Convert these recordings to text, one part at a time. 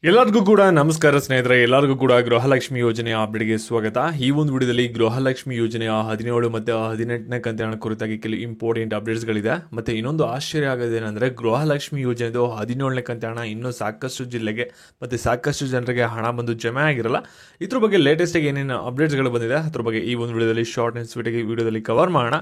ಎಲ್ಲರಿಗೂ ಕೂಡ ನಮಸ್ಕಾರ ಸ್ನೇಹಿತರೆ, ಎಲ್ಲರಿಗೂ ಕೂಡ ಗೃಹಲಕ್ಷ್ಮಿ ಯೋಜನೆಯ ಅಪ್ಡೇಟ್ಗೆ ಸ್ವಾಗತ. ಈ ಒಂದು ವಿಡಿಯೋದಲ್ಲಿ ಗೃಹಲಕ್ಷ್ಮಿ ಯೋಜನೆಯ 17 ಮತ್ತು 18ನೇ ಕಂತಿನ ಕುರಿತಾಗಿ ಕೆಲವು ಇಂಪಾರ್ಟೆಂಟ್ ಅಪ್ಡೇಟ್ಸ್ಗಳಿದೆ. ಮತ್ತು ಇನ್ನೊಂದು ಆಶ್ಚರ್ಯ ಆಗೋದೇನೆಂದರೆ, ಗೃಹಲಕ್ಷ್ಮಿ ಯೋಜನೆದು 17ನೇ ಕಂತಿನ ಹಣ ಇನ್ನೂ ಸಾಕಷ್ಟು ಜಿಲ್ಲೆಗೆ ಮತ್ತು ಸಾಕಷ್ಟು ಜನರಿಗೆ ಹಣ ಬಂದು ಜಮೆ ಆಗಿರಲ್ಲ. ಇದ್ರ ಬಗ್ಗೆ ಲೇಟೆಸ್ಟಾಗಿ ಏನೇನು ಅಪ್ಡೇಟ್ಸ್ಗಳು ಬಂದಿದೆ ಅದ್ರ ಬಗ್ಗೆ ಈ ಒಂದು ವಿಡಿಯೋದಲ್ಲಿ ಶಾರ್ಟ್ ಆ್ಯಂಡ್ ಸ್ವೀಟಾಗಿ ವಿಡಿಯೋದಲ್ಲಿ ಕವರ್ ಮಾಡೋಣ.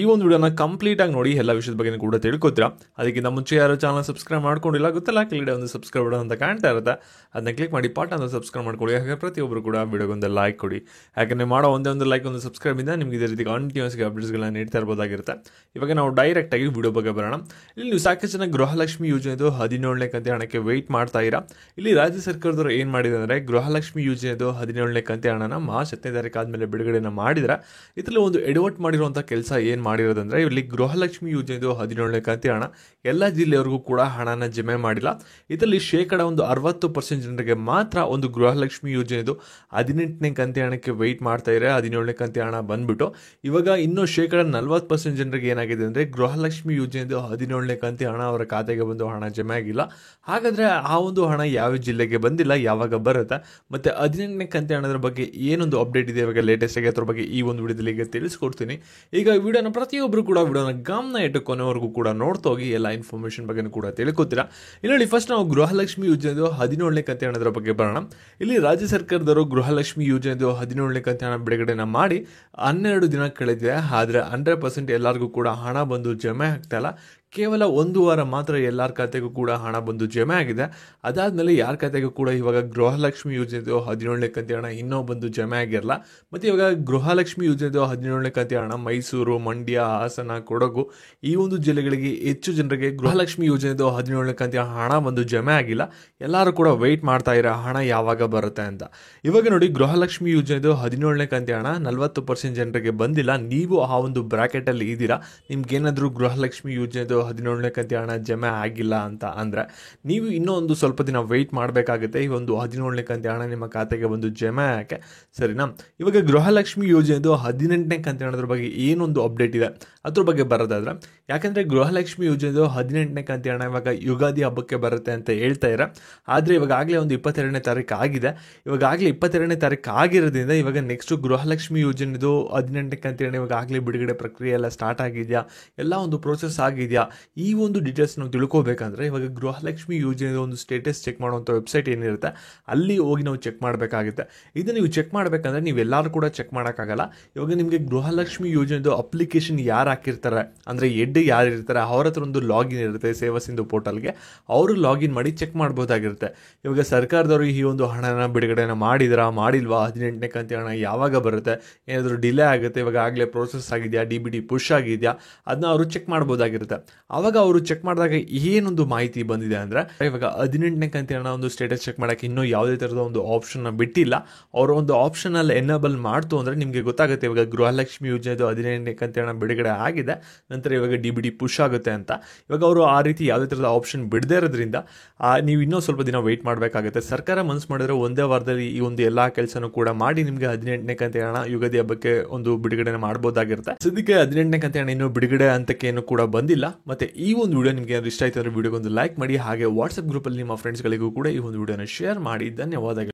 ಈ ಒಂದು ವಿಡಿಯೋನ ಕಂಪ್ಲೀಟಾಗಿ ನೋಡಿ ಎಲ್ಲ ವಿಷಯದ ಬಗ್ಗೆ ಕೂಡ ತಿಳ್ಕೊತೀರಾ. ಅದಕ್ಕಿಂತ ಮುಂಚೆ ಯಾರು ಚಾನಲ್ ಸಬ್ಸ್ಕ್ರೈಬ್ ಮಾಡ್ಕೊಂಡಿಲ್ಲ ಗೊತ್ತಲ್ಲ, ಕೆಳಗಡೆ ಒಂದು ಸಬ್ಸ್ಕ್ರೈಬ್ ಬಟನ್ ಅಂತ ಕಾಣ್ತಾ ಇರುತ್ತೆ, ಅದನ್ನ ಕ್ಲಿಕ್ ಮಾಡಿ ಪಾಟ್ ಅಂತ ಸಬ್ಸ್ಕ್ರೈಬ್ ಮಾಡ್ಕೊಳ್ಳಿ. ಹಾಗೆ ಪ್ರತಿಯೊಬ್ಬರು ಕೂಡ ವಿಡಿಯೋಗೊಂದು ಲೈಕ್ ಕೊಡಿ. ಯಾಕಂದರೆ ಮಾಡೋ ಒಂದು ಲೈಕ್ ಒಂದು ಸಬ್ಸ್ಕ್ರೈಬ್ ಇಂದ ನಿಮಗೆ ಇದೇ ರೀತಿ ಕಂಟಿನ್ಯೂಸ್ಗೆ ಅಪ್ಡೇಟ್ಸ್ಗಳನ್ನ ನೀಡ್ತಾ ಇರ್ಬೋದಾಗಿರುತ್ತೆ. ಇವಾಗ ನಾವು ಡೈರೆಕ್ಟಾಗಿ ವಿಡಿಯೋ ಬಗ್ಗೆ ಬರೋಣ. ಇಲ್ಲಿ ನೀವು ಸಾಕಷ್ಟು ಜನ ಗೃಹಲಕ್ಷ್ಮಿ ಯೋಜನೆದು 17ನೇ ಕಂತಿ ಹಣಕ್ಕೆ ವೆಯ್ಟ್ ಮಾಡ್ತಾ ಇರಾ. ಇಲ್ಲಿ ರಾಜ್ಯ ಸರ್ಕಾರದವರು ಏನು ಮಾಡಿದೆ ಅಂದರೆ, ಗೃಹಲಕ್ಷ್ಮಿ ಯೋಜನೆದು 17ನೇ ಕಂತಿ ಹಣನ ಮಾರ್ಚ್ 10ನೇ ತಾರೀಕು ಆದಮೇಲೆ ಬಿಡುಗಡೆನ ಮಾಡಿದ್ರೆ, ಇದರಲ್ಲಿ ಒಂದು ಎಡವಟ್ ಮಾಡಿರುವಂಥ ಕೆಲಸ ಏನು ಮಾಡಿರೋದಂದರೆ, ಇಲ್ಲಿ ಗೃಹಲಕ್ಷ್ಮಿ ಯೋಜನೆದು 17ನೇ ಕಂತಿ ಹಣ ಎಲ್ಲ ಜಿಲ್ಲೆಯವರೆಗೂ ಕೂಡ ಹಣನ ಜಮೆ ಮಾಡಿಲ್ಲ. ಇದರಲ್ಲಿ ಶೇಕಡ ಒಂದು 60% ಜನರಿಗೆ ಮಾತ್ರ ಒಂದು ಗೃಹಲಕ್ಷ್ಮಿ ಯೋಜನೆದು 18ನೇ ಕಂತಿ ಹಣಕ್ಕೆ ವೆಯ್ಟ್ ಮಾಡ್ತಾ ಇದ್ದಾರೆ. 17ನೇ ಕಂತಿ ಹಣ ಬಂದ್ಬಿಟ್ಟು ಇವಾಗ ಇನ್ನೂ ಶೇಕಡ 40% ಜನರಿಗೆ ಏನಾಗಿದೆ ಅಂದರೆ, ಗೃಹಲಕ್ಷ್ಮಿ ಯೋಜನೆದು 17ನೇ ಕಂತಿ ಹಣ ಅವರ ಖಾತೆಗೆ ಬಂದು ಹಣ ಜಮೆ ಆಗಿಲ್ಲ. ಹಾಗಾದರೆ ಆ ಒಂದು ಹಣ ಯಾವ ಜಿಲ್ಲೆಗೆ ಬಂದಿಲ್ಲ, ಯಾವಾಗ ಬರುತ್ತೆ, ಮತ್ತು 18ನೇ ಕಂತಿ ಹಣದ ಬಗ್ಗೆ ಏನೊಂದು ಅಪ್ಡೇಟ್ ಇದೆ ಇವಾಗ ಲೇಟೆಸ್ಟ್ ಆಗಿ, ಅದ್ರ ಬಗ್ಗೆ ಈ ಒಂದು ವಿಡಿಯೋದಲ್ಲಿ ಈಗ ತಿಳಿಸ್ಕೊಡ್ತೀನಿ. ಈಗ ವಿಡಿಯೋನ ಪ್ರತಿಯೊಬ್ಬರು ಕೂಡ ವಿಡಿಯೋನ ಗಮನ ಇಟ್ಟು ಕೊನೆವರೆಗೂ ಕೂಡ ನೋಡ್ತಾ ಹೋಗಿ ಎಲ್ಲ ಇನ್ಫಾರ್ಮೇಷನ್ ಬಗ್ಗೆ ಕೂಡ ತಿಳ್ಕೊತೀರಾ. ಇಲ್ಲಿ ಫಸ್ಟ್ ನಾವು ಗೃಹಲಕ್ಷ್ಮಿ ಯೋಜನೆದು 17ನೇ ಕಂತಿ ಹಣದ ಬಗ್ಗೆ ಬರೋಣ. ಇಲ್ಲಿ ರಾಜ್ಯ ಸರ್ಕಾರದವರು ಗೃಹಲಕ್ಷ್ಮಿ ಯೋಜನೆದು 17ನೇ ಕಂತಿ ಹಣ ಬಿಡುಗಡೆನ ಮಾಡಿ 12 ದಿನ ಕಳೆದಿದೆ. ಆದರೆ 100% ಎಲ್ಲರಿಗೂ ಕೂಡ ಹಣ ಬಂದು ಜಮೆ ಆಗ್ತಾ ಇಲ್ಲ. ಕೇವಲ 1 ವಾರ ಮಾತ್ರ ಎಲ್ಲರ ಖಾತೆಗೂ ಕೂಡ ಹಣ ಬಂದು ಜಮೆ ಆಗಿದೆ. ಅದಾದಮೇಲೆ ಯಾರ ಖಾತೆಗೂ ಕೂಡ ಇವಾಗ ಗೃಹಲಕ್ಷ್ಮಿ ಯೋಜನೆದು 17ನೇ ಕಂತಿ ಹಣ ಇನ್ನೂ ಬಂದು ಜಮೆ ಆಗಿರಲ್ಲ. ಮತ್ತು ಇವಾಗ ಗೃಹಲಕ್ಷ್ಮಿ ಯೋಜನೆದು 17ನೇ ಕಂತಿ ಹಣ ಮೈಸೂರು, ಮಂಡ್ಯ, ಹಾಸನ, ಕೊಡಗು ಈ ಒಂದು ಜಿಲ್ಲೆಗಳಿಗೆ ಹೆಚ್ಚು ಜನರಿಗೆ ಗೃಹಲಕ್ಷ್ಮಿ ಯೋಜನೆದು 17ನೇ ಕಂತಿ ಹಣ ಬಂದು ಜಮೆ ಆಗಿಲ್ಲ. ಎಲ್ಲರೂ ಕೂಡ ವೆಯ್ಟ್ ಮಾಡ್ತಾ ಇರೋ ಹಣ ಯಾವಾಗ ಬರುತ್ತೆ ಅಂತ. ಇವಾಗ ನೋಡಿ, ಗೃಹಲಕ್ಷ್ಮಿ ಯೋಜನೆದು 17ನೇ ಕಂತಿ ಹಣ 40% ಜನರಿಗೆ ಬಂದಿಲ್ಲ. ನೀವು ಆ ಒಂದು ಬ್ರಾಕೆಟಲ್ಲಿ ಇದ್ದೀರಾ, ನಿಮ್ಗೇನಾದರೂ ಗೃಹಲಕ್ಷ್ಮಿ ಯೋಜನೆದು 17ನೇ ಕಂತಿ ಹಣ ಜಮೆ ಆಗಿಲ್ಲ ಅಂತ ಅಂದರೆ, ನೀವು ಇನ್ನೂ ಒಂದು ಸ್ವಲ್ಪ ದಿನ ವೆಯ್ಟ್ ಮಾಡಬೇಕಾಗುತ್ತೆ ಈ ಒಂದು 17ನೇ ಕಂತಿ ಹಣ ನಿಮ್ಮ ಖಾತೆಗೆ ಬಂದು ಜಮೆ ಆಗೋಕ್ಕೆ, ಸರಿನಾ? ಇವಾಗ ಗೃಹಲಕ್ಷ್ಮಿ ಯೋಜನೆದು 18ನೇ ಕಂತಿ ಹಣದ ಬಗ್ಗೆ ಏನೊಂದು ಅಪ್ಡೇಟ್ ಇದೆ ಅದ್ರ ಬಗ್ಗೆ ಬರೋದಾದ್ರೆ, ಯಾಕಂದರೆ ಗೃಹಲಕ್ಷ್ಮಿ ಯೋಜನೆದು 18ನೇ ಕಂತಿ ಹಣ ಇವಾಗ ಯುಗಾದಿ ಹಬ್ಬಕ್ಕೆ ಬರುತ್ತೆ ಅಂತ ಹೇಳ್ತಾ ಇದ್ದಾರೆ. ಆದರೆ ಇವಾಗಲೇ ಒಂದು 22ನೇ ತಾರೀಕು ಆಗಿದೆ. ಇವಾಗಲೇ 22ನೇ ತಾರೀಕು ಆಗಿರೋದ್ರಿಂದ ಇವಾಗ ನೆಕ್ಸ್ಟ್ ಗೃಹಲಕ್ಷ್ಮಿ ಯೋಜನೆದು 18ನೇ ಕಂತಿ ಹಣ ಇವಾಗಲೇ ಬಿಡುಗಡೆ ಪ್ರಕ್ರಿಯೆ ಎಲ್ಲ ಸ್ಟಾರ್ಟ್ ಆಗಿದೆಯಾ, ಎಲ್ಲ ಒಂದು ಪ್ರೋಸೆಸ್ ಆಗಿದೆಯಾ, ಈ ಒಂದು ಡೀಟೇಲ್ಸ್ ನಾವು ತಿಳ್ಕೋಬೇಕಂದ್ರೆ ಇವಾಗ ಗೃಹಲಕ್ಷ್ಮಿ ಯೋಜನೆಯ ಒಂದು ಸ್ಟೇಟಸ್ ಚೆಕ್ ಮಾಡುವಂಥ ವೆಬ್ಸೈಟ್ ಏನಿರುತ್ತೆ ಅಲ್ಲಿ ಹೋಗಿ ನಾವು ಚೆಕ್ ಮಾಡಬೇಕಾಗುತ್ತೆ. ಇದು ನೀವು ಚೆಕ್ ಮಾಡಬೇಕಂದ್ರೆ ನೀವೆಲ್ಲರೂ ಕೂಡ ಚೆಕ್ ಮಾಡೋಕ್ಕಾಗಲ್ಲ. ಇವಾಗ ನಿಮಗೆ ಗೃಹಲಕ್ಷ್ಮಿ ಯೋಜನೆದು ಅಪ್ಲಿಕೇಶನ್ ಯಾರು ಹಾಕಿರ್ತಾರೆ ಅಂದರೆ ಹೆಡ್ ಯಾರು ಇರ್ತಾರೆ ಅವ್ರ ಹತ್ರ ಒಂದು ಲಾಗಿನ್ ಇರುತ್ತೆ ಸೇವಾ ಸಿಂಧು ಪೋರ್ಟಲ್ಗೆ, ಅವರು ಲಾಗಿನ್ ಮಾಡಿ ಚೆಕ್ ಮಾಡ್ಬೋದಾಗಿರುತ್ತೆ. ಇವಾಗ ಸರ್ಕಾರದವರು ಈ ಒಂದು ಹಣನ ಬಿಡುಗಡೆನ ಮಾಡಿಲ್ವಾ, 18ನೇ ಕಂತಿ ಹಣ ಯಾವಾಗ ಬರುತ್ತೆ, ಏನಾದರೂ ಡಿಲೇ ಆಗುತ್ತೆ, ಇವಾಗ ಆಗಲೇ ಪ್ರೋಸೆಸ್ ಆಗಿದೆಯಾ, DBT ಪುಷ್ ಆಗಿದೆಯಾ, ಅದನ್ನ ಅವರು ಚೆಕ್ ಮಾಡ್ಬೋದಾಗಿರುತ್ತೆ. ಆವಾಗ ಅವರು ಚೆಕ್ ಮಾಡಿದಾಗ ಏನೊಂದು ಮಾಹಿತಿ ಬಂದಿದೆ ಅಂದರೆ, ಇವಾಗ 18ನೇ ಕಂತಿ ಹಣ ಒಂದು ಸ್ಟೇಟಸ್ ಚೆಕ್ ಮಾಡೋಕ್ಕೆ ಇನ್ನೂ ಯಾವುದೇ ಥರದ ಒಂದು ಆಪ್ಷನ್ನ ಬಿಟ್ಟಿಲ್ಲ. ಅವರು ಒಂದು ಆಪ್ಷನಲ್ಲಿ ಎನೇಬಲ್ ಮಾಡ್ತು ಅಂದರೆ ನಿಮಗೆ ಗೊತ್ತಾಗುತ್ತೆ ಇವಾಗ ಗೃಹಲಕ್ಷ್ಮಿ ಯೋಜನೆದು 18ನೇ ಕಂತಿ ಹಣ ಬಿಡುಗಡೆ ಆಗಿದೆ, ನಂತರ ಇವಾಗ DBT ಪುಷ್ ಆಗುತ್ತೆ ಅಂತ. ಇವಾಗ ಅವರು ಆ ರೀತಿ ಯಾವುದೇ ಥರದ ಆಪ್ಷನ್ ಬಿಡದೇ ಇರೋದ್ರಿಂದ ನೀವು ಇನ್ನೂ ಸ್ವಲ್ಪ ದಿನ ವೆಯ್ಟ್ ಮಾಡಬೇಕಾಗುತ್ತೆ. ಸರ್ಕಾರ ಮನಸ್ಸು ಮಾಡಿದ್ರೆ ಒಂದೇ ವಾರದಲ್ಲಿ ಈ ಒಂದು ಎಲ್ಲ ಕೆಲಸನೂ ಕೂಡ ಮಾಡಿ ನಿಮಗೆ 18ನೇ ಕಂತಿ ಹಣ ಯುಗಾದಿ ಹಬ್ಬಕ್ಕೆ ಒಂದು ಬಿಡುಗಡೆ ಮಾಡ್ಬೋದಾಗಿರುತ್ತೆ. ಸದ್ಯಕ್ಕೆ 18ನೇ ಕಂತಿ ಹಣ ಇನ್ನೂ ಬಿಡುಗಡೆ ಅಂತಕ್ಕೆ ಏನು ಕೂಡ ಬಂದಿಲ್ಲ. ಮತ್ತೆ ಈ ಒಂದು ವಿಡಿಯೋ ನಿಮಗೆ ಇಷ್ಟ ಆಯ್ತು ಅಂದರೆ ವಿಡಿಯೋಗೊಂದು ಲೈಕ್ ಮಾಡಿ. ಹಾಗೆ ವಾಟ್ಸಪ್ ಗ್ರೂಪಲ್ಲಿ ನಿಮ್ಮ ಫ್ರೆಂಡ್ಸ್ಗಳಿಗೂ ಕೂಡ ಈ ಒಂದು ವಿಡಿಯೋನ ಶೇರ್ ಮಾಡಿ. ಧನ್ಯವಾದಗಳು.